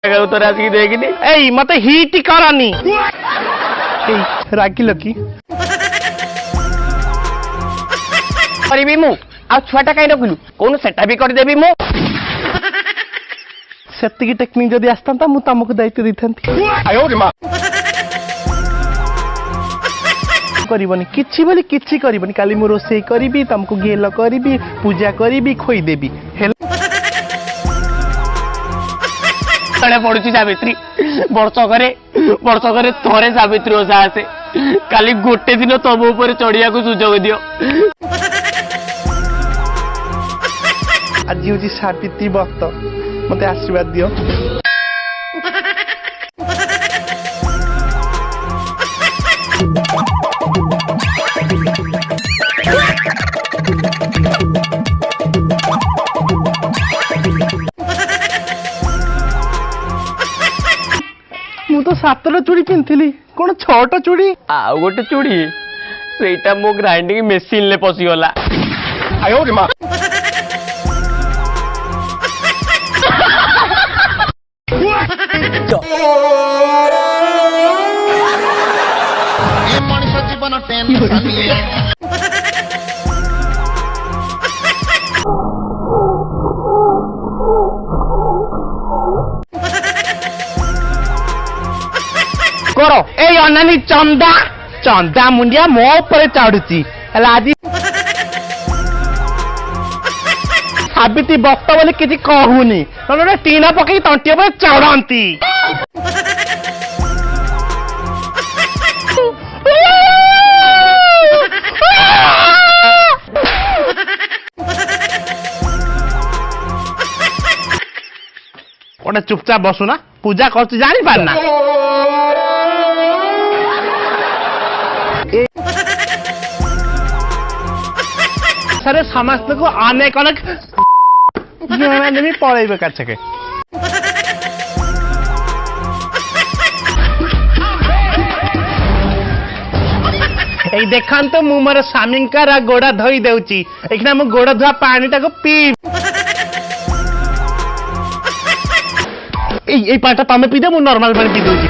उत्तर आसिक देखनी ए मत हिट करानी रागी लकी करी मु आ छुआटा कहीं रखिलु कौन सेटा भी कर देबी मु सेतिकी टेक्निक जदी आस्तांता मु तमको दायित्व देथांती आयो रे मां करबनी किछि बोली किछि करबनी काली मु रोसे करबी तमको गेल करबी पूजा करबी खोई देबी हेला पड़ुची सावित्री वर्षकरे थरे सावित्री ओषा आसे काली गोटे दिन तम ऊपर चढ़िया को सुजोग दियो आज हूँ सावित्री भक्त मते आशीर्वाद दियो मु तो 7टा चूड़ी पिंथली कौन 6टा चूड़ी आ गोटे चूड़ी सेटा मो ग्राइंडिंग मशीन ले पसी गला आयो रे मां ए मनुष्य जीवन टेंशन करो ए अनानी चंदा चंदा मुंडिया मो ऊपर चढ़ुची आज साबित्री भक्त बोली किसी कहूनी नोने टीना पकई तंटी पर चढ़ंती गोटे चुपचाप बसुना पूजा कर जानी पारना सारे समस्त को अनेक अनेक भी पड़े काछके ए देखान तो मु मोर स्वामी गोड़ा धोई देउची एकना मु गोड़ा धुआ पानी टाको पी ए पाटा तमे पी दे मु नॉर्मल पानी पी दउची